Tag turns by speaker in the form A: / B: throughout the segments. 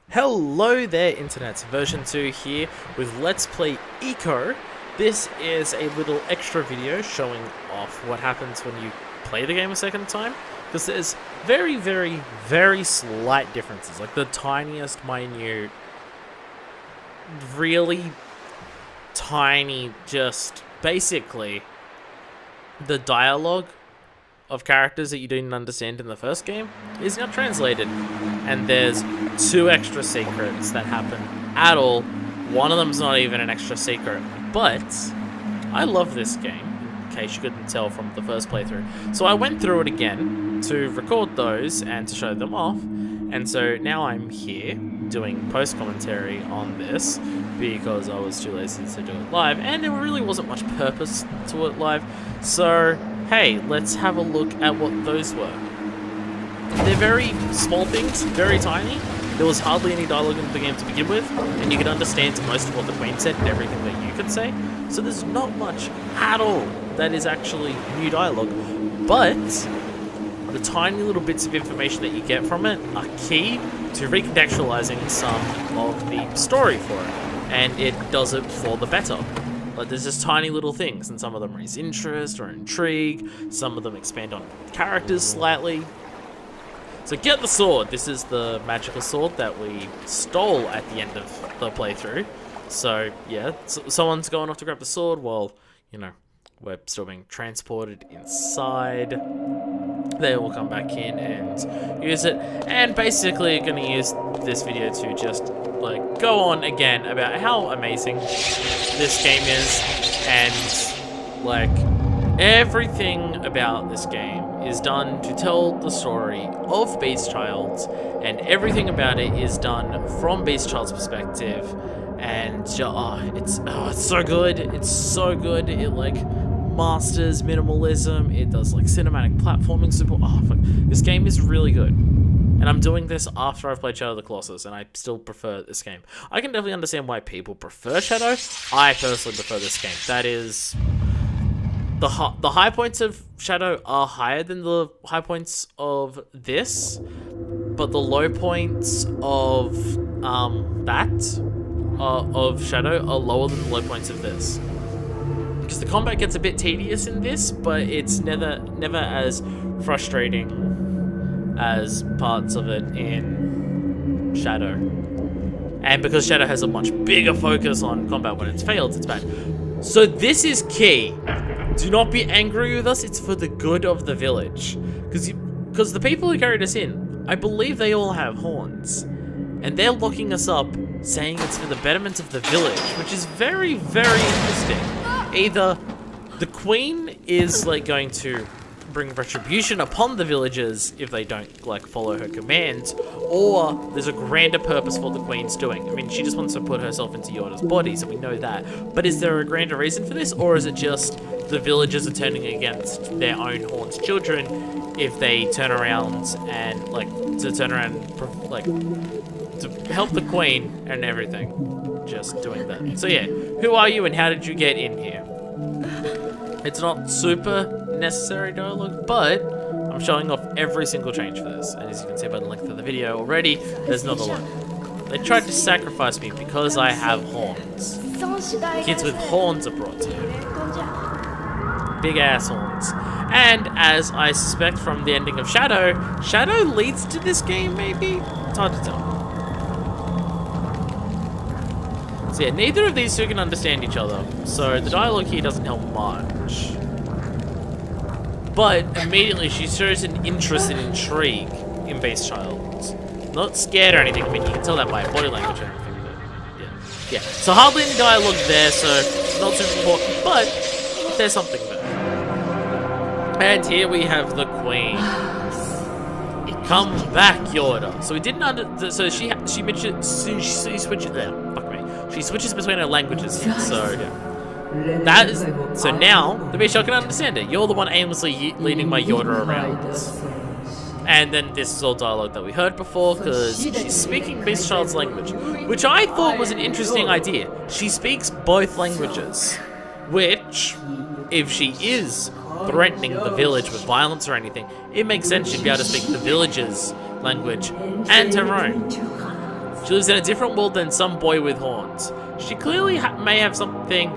A: Hello there, Internet. Version 2 here with Let's Play Eco. This is a little extra video showing off what happens when you play the game a second time, because there's very slight differences, like the tiniest minute, really tiny, just basically the dialogue of characters that you didn't understand in the first game is now translated, and there's 2 extra secrets that happen at all. One of them's not even an extra secret, but I love this game, in case you couldn't tell from the first playthrough. So I went through it again to record those and to show them off, and so now I'm here doing post-commentary on this because I was too lazy to do it live, and there really wasn't much purpose to it live, so hey, let's have a look at what those were. They're very small things, very tiny. There was hardly any dialogue in the game to begin with, and you could understand most of what the Queen said and everything that you could say. So there's not much at all that is actually new dialogue, but the tiny little bits of information that you get from it are key to recontextualizing some of the story for it, and it does it for the better. Like, there's just tiny little things, and some of them raise interest or intrigue, some of them expand on characters slightly. So get the sword. This is the magical sword that we stole at the end of the playthrough. So yeah, someone's going off to grab the sword while, you know, we're still being transported inside. They will come back in and use it, and basically going to use this video to just like go on again about how amazing this game is, and like everything about this game is done to tell the story of Beastchild, and everything about it is done from Beastchild's perspective, and it's so good. It's so good. It like masters minimalism. It does like cinematic platforming. Fuck. This game is really good. And I'm doing this after I've played Shadow of the Colossus, and I still prefer this game. I can definitely understand why people prefer Shadow. I personally prefer this game. That is, the high points of Shadow are higher than the high points of this, but the low points of of Shadow are lower than the low points of this. Because the combat gets a bit tedious in this, but it's never as frustrating as parts of it in Shadow. And because Shadow has a much bigger focus on combat, when it's failed, it's bad. So this is key. Do not be angry with us, it's for the good of the village. Because the people who carried us in, I believe they all have horns. And they're locking us up, saying it's for the betterment of the village, which is very interesting. Either the Queen is like going to bring retribution upon the villagers if they don't like follow her commands, or there's a grander purpose for the Queen's doing. I mean, she just wants to put herself into Yoda's body, so we know that. But is there a grander reason for this, or is it just the villagers are turning against their own horned children if they turn around and to help the Queen and everything, just doing that. So yeah, who are you and how did you get in here? It's not super necessary dialogue, but I'm showing off every single change for this, and as you can see by the length of the video already, there's not a lot. They tried to sacrifice me because I have horns. Kids with horns are brought to you. Big ass horns. And as I suspect from the ending of Shadow, Shadow leads to this game maybe? It's hard to tell. So yeah, neither of these two can understand each other, so the dialogue here doesn't help much. But immediately she shows an interest and intrigue in Beastchild. Not scared or anything, I mean you can tell that by body language and everything, but yeah. So hardly any dialogue there, so not super important, but there's something there. And here we have the Queen. Come back, Yoda. So we didn't she switches between her languages, so yeah. So now the Beastchild can understand it. You're the one aimlessly leading my Yoda around. And then this is all dialogue that we heard before, because she's speaking Beastchild's language, which I thought was an interesting idea. She speaks both languages, which, if she is threatening the village with violence or anything, it makes sense she'd be able to speak the village's language and her own. She lives in a different world than some boy with horns. She clearly may have something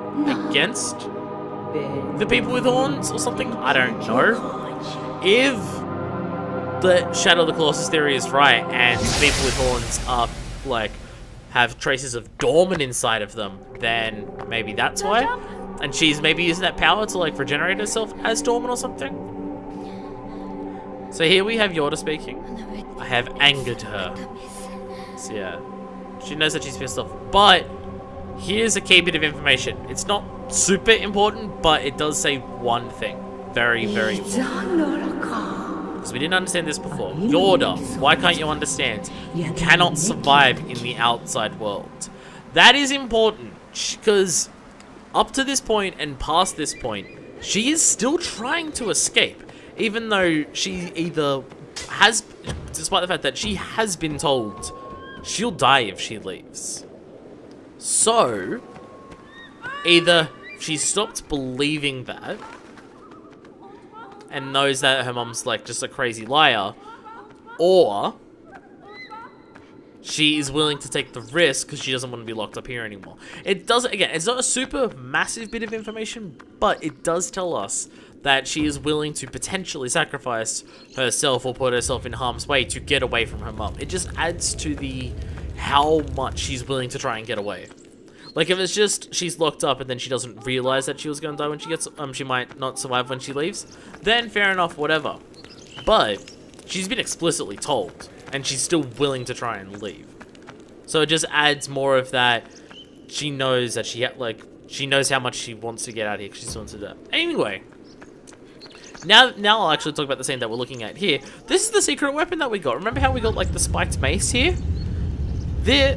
A: against the people with horns or something. I don't know. If the Shadow of the Colossus theory is right and people with horns are like have traces of dormant inside of them, then maybe that's why. And she's maybe using that power to like regenerate herself as dormant or something. So here we have Yorda speaking. I have angered her. So yeah, she knows that she's pissed off. But here's a key bit of information. It's not super important, but it does say one thing. Very, very important. Because we didn't understand this before. Yorda, why can't you understand? You cannot survive in the outside world. That is important, because up to this point and past this point, she is still trying to escape. Even though she either has, despite the fact that she has been told she'll die if she leaves. So, either she stopped believing that and knows that her mom's like just a crazy liar, or she is willing to take the risk because she doesn't want to be locked up here anymore. It doesn't, again, it's not a super massive bit of information, but it does tell us that she is willing to potentially sacrifice herself or put herself in harm's way to get away from her mom. It just adds to the how much she's willing to try and get away. Like if it's just she's locked up and then she doesn't realize that she was going to die when she gets, she might not survive when she leaves, then fair enough, whatever. But she's been explicitly told, and she's still willing to try and leave. So it just adds more of that. She knows that she knows how much she wants to get out of here because she wants to die. Anyway. Now I'll actually talk about the scene that we're looking at here. This is the secret weapon that we got. Remember how we got like the spiked mace here? The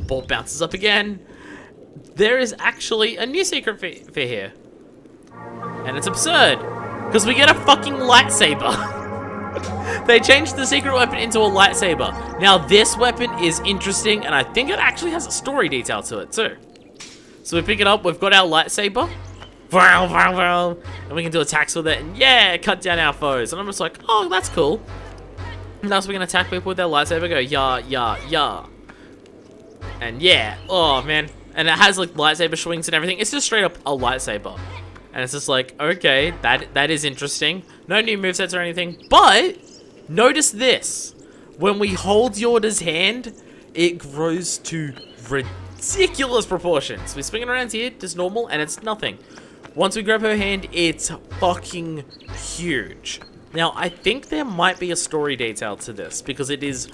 A: ball bounces up again. There is actually a new secret for here. And it's absurd. Because we get a fucking lightsaber. They changed the secret weapon into a lightsaber. Now this weapon is interesting, and I think it actually has a story detail to it too. So we pick it up, we've got our lightsaber. And we can do attacks with it, and yeah, cut down our foes. And I'm just like, oh, that's cool. And that's we can attack people with their lightsaber, go, yeah, yeah, yeah. And yeah, oh man. And it has like lightsaber swings and everything. It's just straight up a lightsaber. And it's just like, okay, that is interesting. No new movesets or anything, but notice this. When we hold Yorda's hand, it grows to ridiculous proportions. We swing it around here, just normal, and it's nothing. Once we grab her hand, it's fucking huge. Now, I think there might be a story detail to this, because it is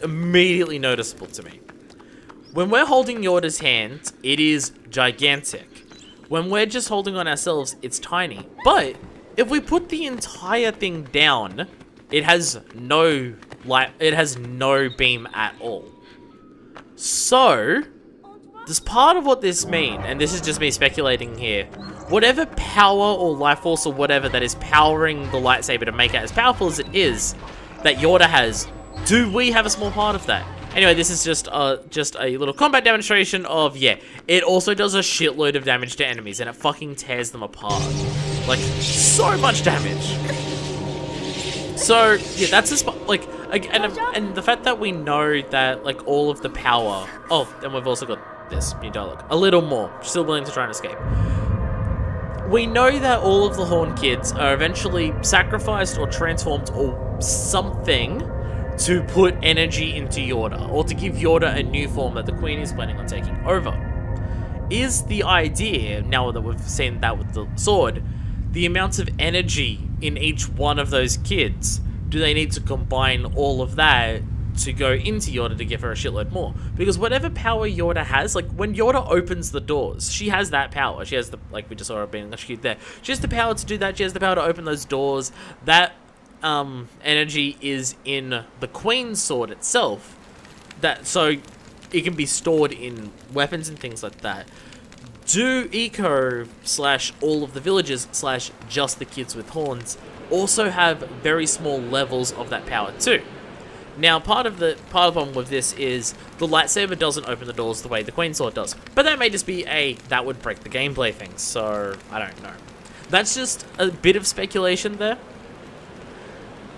A: immediately noticeable to me. When we're holding Yorda's hand, it is gigantic. When we're just holding on ourselves, it's tiny. But if we put the entire thing down, it has no light, it has no beam at all. So, does part of what this mean, and this is just me speculating here, whatever power or life force or whatever that is powering the lightsaber to make it as powerful as it is, that Yorda has, do we have a small part of that? Anyway, this is just a little combat demonstration of, yeah, it also does a shitload of damage to enemies, and it fucking tears them apart. Like, so much damage. So, yeah, that's just, like, and the fact that we know that, like, all of the power, oh, and we've also got this new dialogue, a little more, still willing to try and escape. We know that all of the Horn kids are eventually sacrificed or transformed or something to put energy into Yorda, or to give Yorda a new form that the Queen is planning on taking over. Is the idea, now that we've seen that with the sword, the amounts of energy in each one of those kids, do they need to combine all of that to go into Yorda to give her a shitload more? Because whatever power Yorda has, like when Yorda opens the doors, she has that power. She has the, like we just saw her being executed there. She has the power to do that. She has the power to open those doors. That energy is in the Queen's sword itself. So it can be stored in weapons and things like that. Do Eco / all of the villagers / just the kids with horns also have very small levels of that power too? Now, part of the problem with this is the lightsaber doesn't open the doors the way the Queen sword does. But that may just be that would break the gameplay thing, so I don't know. That's just a bit of speculation there.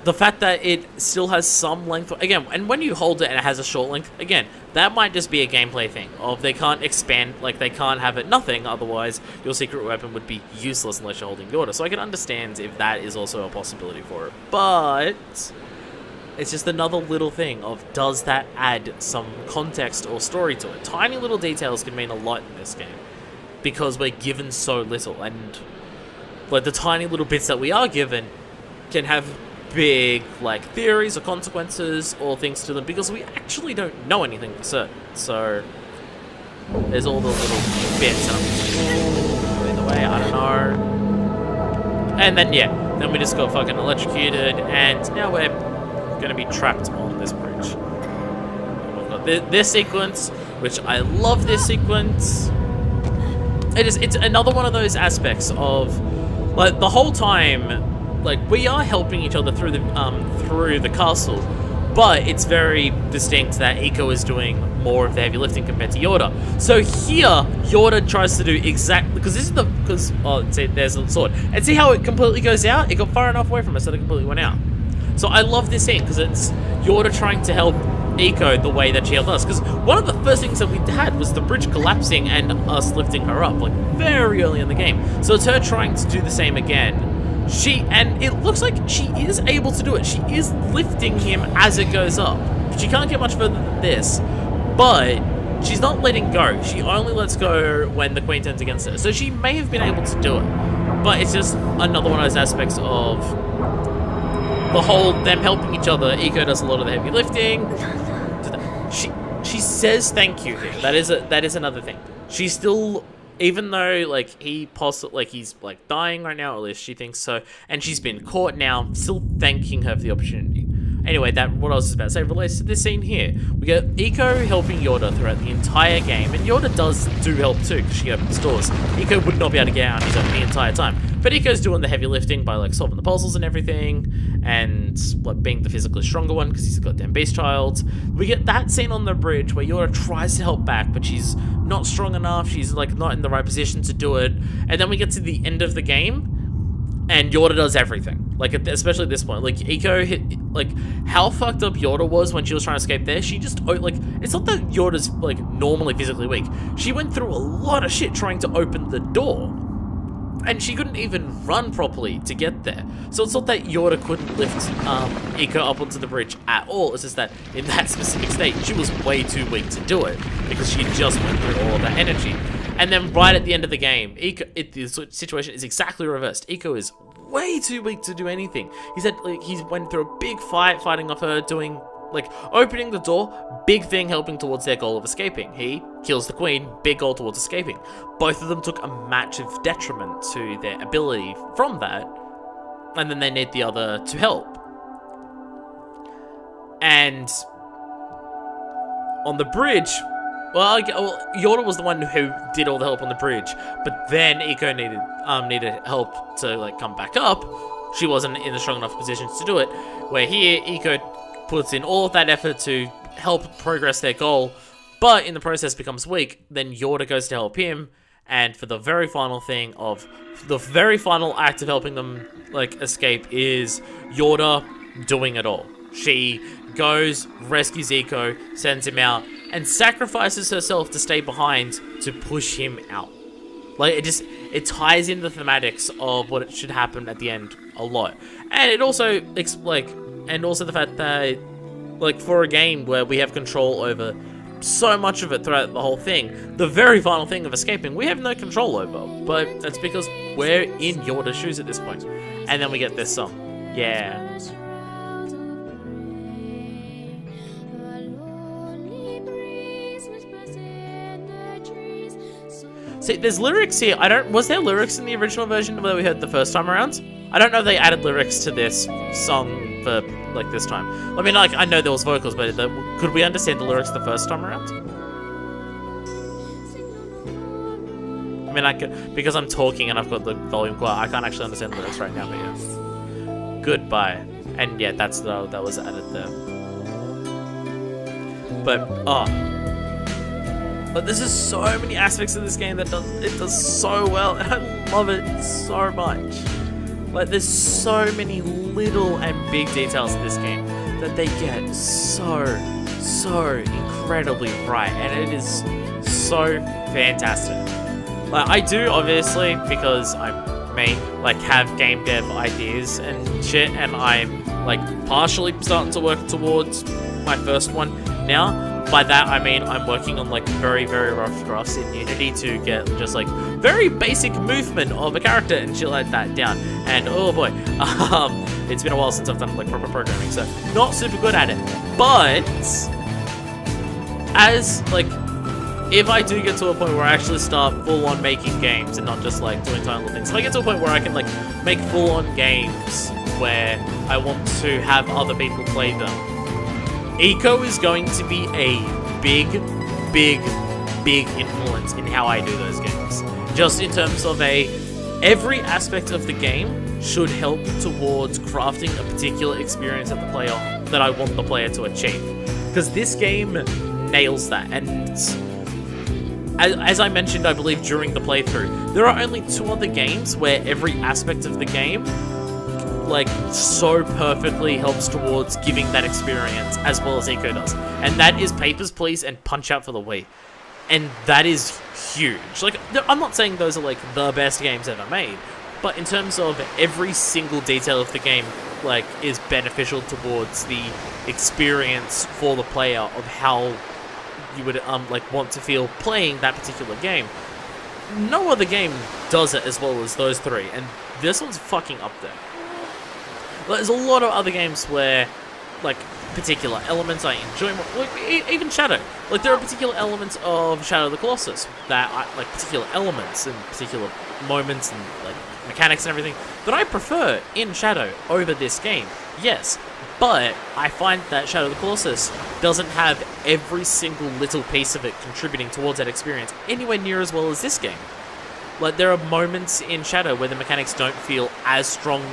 A: the fact that it still has some length, again, and when you hold it and it has a short length, again, that might just be a gameplay thing of they can't expand, like they can't have it nothing, otherwise your secret weapon would be useless unless you're holding Yorda. So I can understand if that is also a possibility for it, but it's just another little thing of, does that add some context or story to it? Tiny little details can mean a lot in this game because we're given so little, and like the tiny little bits that we are given can have big like theories or consequences or things to them because we actually don't know anything for certain. So there's all the little bits and I'm just like, either way, I don't know. And then yeah, then we just got fucking electrocuted and now we're gonna be trapped on this bridge. We've got this sequence, which I love this sequence. It's another one of those aspects of like the whole time, like we are helping each other through the castle, but it's very distinct that Eiko is doing more of the heavy lifting compared to Yorda. So here, Yorda tries to do exactly see, there's a sword, and see how it completely goes out. It got far enough away from us that it completely went out. So I love this scene because it's Yorda trying to help Eiko the way that she helped us. Because one of the first things that we had was the bridge collapsing and us lifting her up, like very early in the game. So it's her trying to do the same again. And it looks like she is able to do it. She is lifting him as it goes up. She can't get much further than this, but she's not letting go. She only lets go when the queen turns against her. So she may have been able to do it, but it's just another one of those aspects of the whole them helping each other. Eiko does a lot of the heavy lifting. She says thank you here. That is another thing. She's still, even though like he's like dying right now, or at least she thinks so, and she's been caught now, still thanking her for the opportunity. Anyway, what I was about to say relates to this scene here. We get Eiko helping Yorda throughout the entire game, and Yorda does help too, because she opens doors. Eiko would not be able to get out on his own the entire time. But Eiko's doing the heavy lifting by like solving the puzzles and everything, and like being the physically stronger one, because he's a goddamn beast child. We get that scene on the bridge where Yorda tries to help back, but she's not strong enough, she's like not in the right position to do it. And then we get to the end of the game, and Yorda does everything. Like, especially at this point. Like, Eiko hit, like, how fucked up Yorda was when she was trying to escape there. She just, like, it's not that Yorda's, like, normally physically weak. She went through a lot of shit trying to open the door. And she couldn't even run properly to get there. So it's not that Yorda couldn't lift Eiko up onto the bridge at all. It's just that in that specific state, she was way too weak to do it. Because she just went through all of that energy. And then right at the end of the game, the situation is exactly reversed. Eiko is way too weak to do anything. He went through a big fight, fighting off her, doing, like, opening the door, big thing helping towards their goal of escaping. He kills the queen, big goal towards escaping. Both of them took a massive detriment to their ability from that, and then they need the other to help. And on the bridge, well, Yorda was the one who did all the help on the bridge, but then Eiko needed help to like come back up. She wasn't in a strong enough position to do it. Where here, Eiko puts in all of that effort to help progress their goal, but in the process becomes weak. Then Yorda goes to help him, and for the very final thing of the very final act of helping them like escape is Yorda doing it all. She goes, rescues Eiko, sends him out, and sacrifices herself to stay behind to push him out. Like, it ties in the thematics of what it should happen at the end a lot. And it also, and also the fact that, like, for a game where we have control over so much of it throughout the whole thing, the very final thing of escaping, we have no control over. But that's because we're in Yorda's shoes at this point. And then we get this song. Yeah. See, there's lyrics here. Was there lyrics in the original version that we heard the first time around? I don't know if they added lyrics to this song for, like, this time. I mean, like, I know there was vocals, but could we understand the lyrics the first time around? I mean, I could, because I'm talking and I've got the volume quite, I can't actually understand the lyrics right now, but yeah. Goodbye. And yeah, that was added there. But there's just so many aspects of this game that it does so well, and I love it so much. Like, there's so many little and big details in this game that they get so incredibly right, and it is so fantastic. Like, I do, obviously, because I'm me, like, have game dev ideas and shit, and I'm, like, partially starting to work towards my first one now. By that, I mean I'm working on, like, very rough drafts in Unity to get just, like, very basic movement of a character and shit like that down. And, oh boy, it's been a while since I've done, like, proper programming, so not super good at it. But, as, like, if I do get to a point where I actually start full-on making games and not just, like, doing tiny little things, if I get to a point where I can, like, make full-on games where I want to have other people play them, Eco is going to be a big influence in how I do those games. Just in terms of every aspect of the game should help towards crafting a particular experience that I want the player to achieve. Because this game nails that, and as I mentioned, I believe, during the playthrough, there are only 2 other games where every aspect of the game, like, so perfectly helps towards giving that experience as well as Eco does. And that is Papers, Please and Punch-Out for the Wii. And that is huge. Like, I'm not saying those are, like, the best games ever made, but in terms of every single detail of the game, like, is beneficial towards the experience for the player of how you would, like, want to feel playing that particular game. No other game does it as well as those 3, and this one's fucking up there. There's a lot of other games where, like, particular elements I enjoy more, like, even Shadow. Like, there are particular elements of Shadow of the Colossus that like, particular elements and particular moments and, like, mechanics and everything that I prefer in Shadow over this game, yes. But I find that Shadow of the Colossus doesn't have every single little piece of it contributing towards that experience anywhere near as well as this game. Like, there are moments in Shadow where the mechanics don't feel as strong,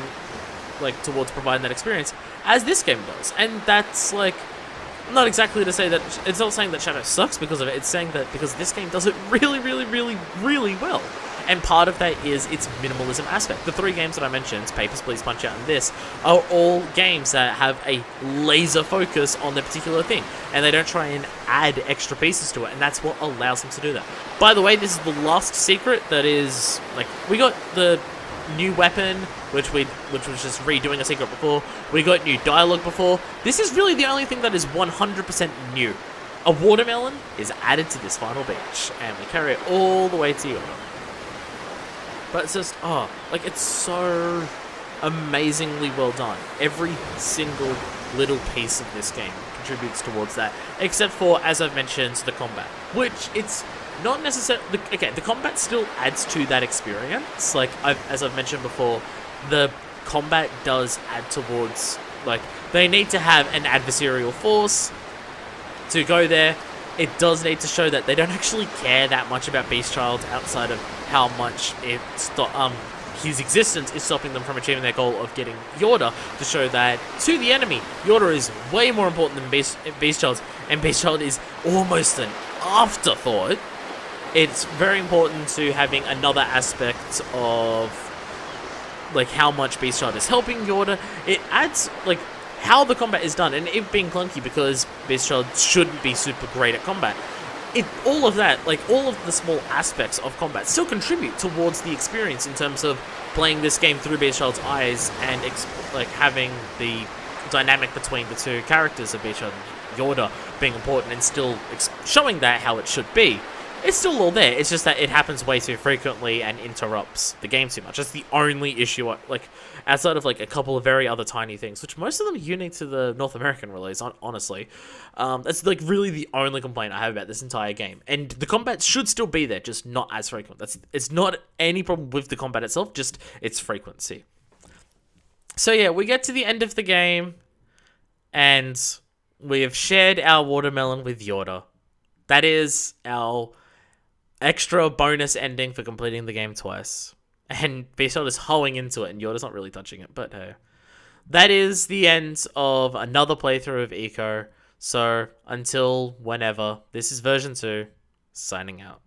A: like, towards providing that experience as this game does. And that's, like, not exactly to say that, it's not saying that Shadow sucks because of it, it's saying that because this game does it really well. And part of that is its minimalism aspect. The 3 games that I mentioned, Papers, Please, Punch-Out, and this, are all games that have a laser focus on their particular thing, and they don't try and add extra pieces to it, and that's what allows them to do that. By the way, this is the last secret that is, like, we got the new weapon, which was just redoing a secret before. We got new dialogue before. This is really the only thing that is 100% new. A watermelon is added to this final beach, and we carry it all the way to Europe. But it's just, like, it's so amazingly well done. Every single little piece of this game contributes towards that, except for, as I've mentioned, the combat, which it's not necessarily, okay, the combat still adds to that experience. Like, as I've mentioned before, the combat does add towards, like, they need to have an adversarial force to go there. It does need to show that they don't actually care that much about Beastchild outside of how much his existence is stopping them from achieving their goal of getting Yorda, to show that to the enemy, Yorda is way more important than Beastchild, and Beastchild is almost an afterthought. It's very important to having another aspect of, like, how much Beastchild is helping Yorda. It adds, like, how the combat is done, and it being clunky because Beastchild shouldn't be super great at combat. All of that, like, all of the small aspects of combat still contribute towards the experience in terms of playing this game through Beastchild's eyes and, like, having the dynamic between the 2 characters of Beastchild and Yorda being important and still showing that how it should be. It's still all there, it's just that it happens way too frequently and interrupts the game too much. That's the only issue, like, outside of, like, a couple of very other tiny things, which most of them are unique to the North American release, honestly. That's, like, really the only complaint I have about this entire game. And the combat should still be there, just not as frequent. It's not any problem with the combat itself, just its frequency. So yeah, we get to the end of the game, and we have shared our watermelon with Yorda. That is our extra bonus ending for completing the game twice. And Beastchild is hoeing into it, and Yorda's not really touching it, but hey. That is the end of another playthrough of Eco. So, until whenever, this is version 2, signing out.